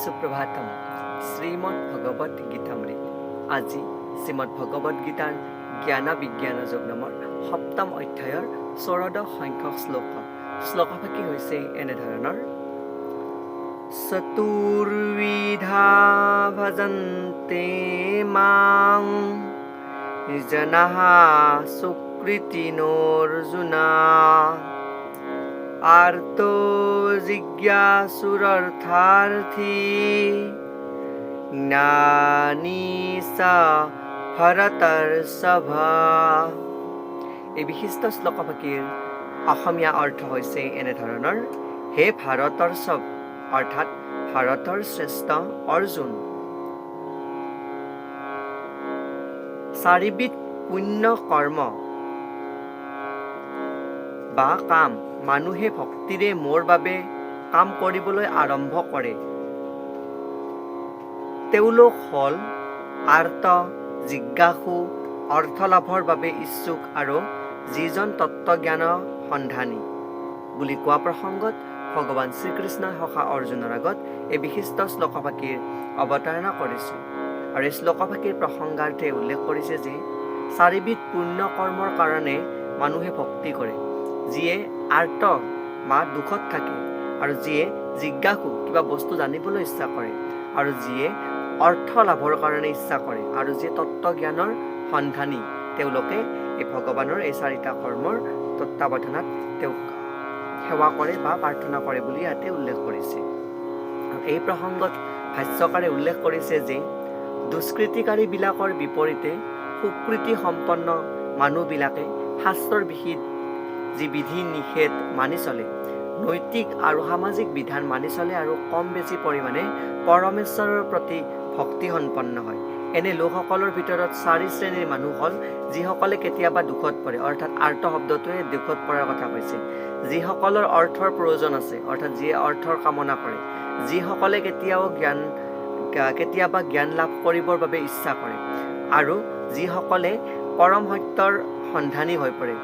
সুপ্ৰভাতম। শ্ৰীমদ ভগবত গীতামৃত। আজি শ্ৰীমদ ভগবত গীতাৰ জ্ঞান বিজ্ঞান যোগ নামৰ সপ্তম অধ্যায়ৰ ১৪ সংখ্যক শ্লোকফাকি হৈছে এনেধৰণৰ: চতুৰ্বিধা ভজন্তে মাং জনাঃ সুকৃতিনোৰ্জুনা আৰ্তো জিজ্ঞাসুৰৰ্থী জ্ঞানী সা ভৰতৰ্ষভা। এই বিশিষ্ট শ্লোকফাকিৰ অসমীয়া অৰ্থ হৈছে এনেধৰণৰ: হে ভাৰতৰ্ষভ অৰ্থাৎ ভাৰতৰ শ্ৰেষ্ঠ অৰ্জুন, চাৰিবিধ পুণ্য কৰ্ম বা কাম মানুহে ভক্তিৰে মোৰ বাবে কাম কৰিবলৈ আৰম্ভ কৰে। তেওঁলোক হ'ল আৰ্ত, জিজ্ঞাসু, অৰ্থ লাভৰ বাবে ইচ্ছুক আৰু যিজন তত্ত্বজ্ঞান সন্ধানী বুলি কোৱা প্ৰসংগত ভগৱান শ্ৰীকৃষ্ণই সখা অৰ্জুনৰ আগত এই বিশিষ্ট শ্লোকফাকিৰ অৱতাৰণা কৰিছে। আৰু এই শ্লোকফাকিৰ প্ৰসংগাৰ্থে উল্লেখ কৰিছে যে চাৰিবিধ পুণ্য কৰ্মৰ কাৰণে মানুহে ভক্তি কৰে। যিয়ে আৰ্ত বা দুখত থাকে, আৰু যিয়ে জিজ্ঞাসু কিবা বস্তু জানিবলৈ ইচ্ছা কৰে, আৰু যিয়ে অৰ্থ লাভৰ কাৰণে ইচ্ছা কৰে, আৰু যিয়ে তত্ত্বজ্ঞানৰ সন্ধানী, তেওঁলোকে এই ভগৱানৰ এই চাৰিটা কৰ্মৰ তত্ত্বাৱধানত তেওঁক সেৱা কৰে বা প্ৰাৰ্থনা কৰে বুলি ইয়াতে উল্লেখ কৰিছে। এই প্ৰসংগত ভাষ্যকাৰে উল্লেখ কৰিছে যে দুষ্কৃতিকাৰীবিলাকৰ বিপৰীতে সুকৃতি সম্পন্ন মানুহবিলাকে শাস্ত্ৰৰ যি বিধি নিষেধ মানি চলে, নৈতিক আৰু সামাজিক বিধান মানি চলে আৰু কম বেছি পৰিমাণে পৰমেশ্বৰৰ প্ৰতি ভক্তি সম্পন্ন হয়। এনে লোকসকলৰ ভিতৰত 4 শ্ৰেণীৰ মানুহ হ'ল: যিসকলে কেতিয়াবা দুখত পৰে, অৰ্থাৎ আৰ্ত শব্দটোৱে দুখত পৰাৰ কথা কৈছে; যিসকলৰ অৰ্থৰ প্ৰয়োজন আছে, অৰ্থাৎ যিয়ে অৰ্থৰ কামনা কৰে; যিসকলে কেতিয়াবা জ্ঞান লাভ কৰিবৰ বাবে ইচ্ছা কৰে; আৰু যিসকলে পৰম সত্যৰ সন্ধানী হৈ পৰে,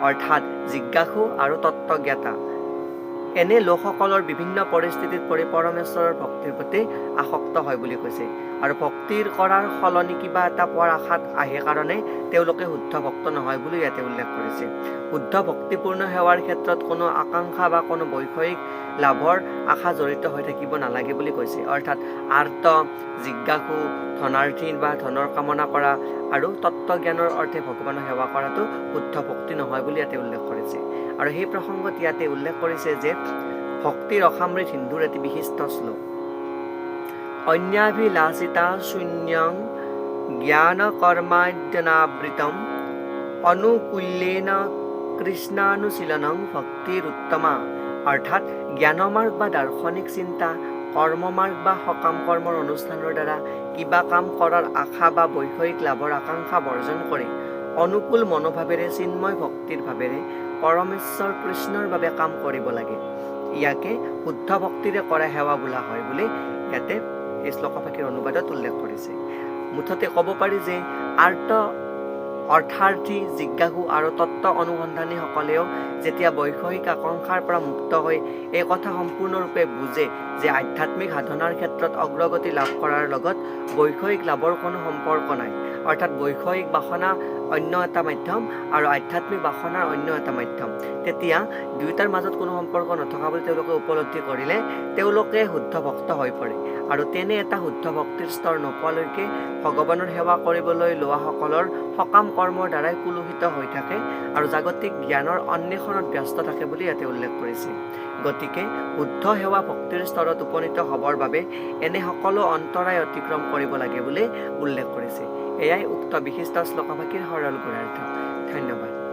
অৰ্থাৎ জিজ্ঞাসু আৰু তত্ত্বজ্ঞাতা। এনে লোকসকলৰ বিভিন্ন পৰিস্থিতিত পৰি পৰমেশ্বৰৰ ভক্তিৰ প্ৰতি আসক্ত হয় বুলি কৈছে। আৰু ভক্তিৰ কৰাৰ সলনি কিবা এটা পোৱাৰ আশাত আহে কাৰণে তেওঁলোকে শুদ্ধ ভক্ত নহয় বুলি ইয়াতে উল্লেখ কৰিছে। শুদ্ধ ভক্তিপূৰ্ণ সেৱাৰ ক্ষেত্ৰত কোনো আকাংক্ষা বা কোনো বৈষয়িক লাভৰ আশা জড়িত হৈ থাকিব নালাগে বুলি কৈছে। অৰ্থাৎ আৰ্ত, জিজ্ঞাসু, ধনাৰ্থী বা ধনৰ কামনা কৰা আৰু তত্ত্বজ্ঞানৰ অৰ্থে ভগৱানৰ সেৱা কৰাটো শুদ্ধ ভক্তি নহয় বুলি ইয়াতে উল্লেখ কৰিছে। আৰু সেই প্ৰসংগত ইয়াতে উল্লেখ কৰিছে যে ভক্তিৰ ৰসামৃত সিন্ধুৰ এটি বিশিষ্ট শ্লোক: অন্যাভিলাষিতা শূন্যং জ্ঞান কৰ্মাদ্যনাবৃতম অনুকূল্যেন কৃষ্ণানুশীলনং ভক্তিৰ উত্তমা। অৰ্থাৎ জ্ঞানমাৰ্গ বা দাৰ্শনিক চিন্তা, কৰ্মমাৰ্গ বা সকাম কৰ্মৰ অনুষ্ঠানৰ দ্বাৰা কিবা কাম কৰাৰ আশা বা বৈষয়িক লাভৰ আকাংক্ষা বৰ্জন কৰি অনুকূল মনোভাৱেৰে চিন্ময় ভক্তিৰ ভাৱেৰে পৰমেশ্বৰ কৃষ্ণৰ বাবে কাম কৰিব লাগে। ইয়াকে শুদ্ধ ভক্তিৰে কৰা সেৱা বোলা হয় বুলি ইয়াতে এই শ্লোকফাকিৰ অনুবাদত উল্লেখ কৰিছে। মুঠতে ক'ব পাৰি যে আৰ্ত, অৰ্থাৰ্থী, জিজ্ঞাসু আৰু তত্ত্ব অনুসন্ধানীসকলেও যেতিয়া বৈষয়িক আকাংক্ষাৰ পৰা মুক্ত হৈ এই কথা সম্পূৰ্ণৰূপে বুজে যে আধ্যাত্মিক সাধনাৰ ক্ষেত্ৰত অগ্ৰগতি লাভ কৰাৰ লগত বৈষয়িক লাভৰ কোনো সম্পৰ্ক নাই, অৰ্থাৎ বৈষয়িক বাসনা অন্য এটা মাধ্যম আৰু আধ্যাত্মিক বাসনাৰ অন্য এটা মাধ্যম, তেতিয়া দুয়োটাৰ মাজত কোনো সম্পৰ্ক নথকা বুলি তেওঁলোকে উপলব্ধি কৰিলে তেওঁলোকে শুদ্ধ ভক্ত হৈ পৰে। আৰু তেনে এটা শুদ্ধ ভক্তিৰ স্তৰ নোপোৱালৈকে ভগৱানৰ সেৱা কৰিবলৈ লোৱাসকলৰ সকাম কৰ্মৰ দ্বাৰাই কুলুষিত হৈ থাকে আৰু জাগতিক জ্ঞানৰ অন্বেষণত ব্যস্ত থাকে বুলি ইয়াতে উল্লেখ কৰিছে। গতিকে শুদ্ধ সেৱা ভক্তিৰ স্তৰত উপনীত হ'বৰ বাবে এনে সকলো অন্তৰায় অতিক্ৰম কৰিব লাগে বুলি উল্লেখ কৰিছে। এয়াই উক্ত বিশিষ্ট শ্লোকফাকিৰ সৰল গুণাৰ্থ। ধন্যবাদ।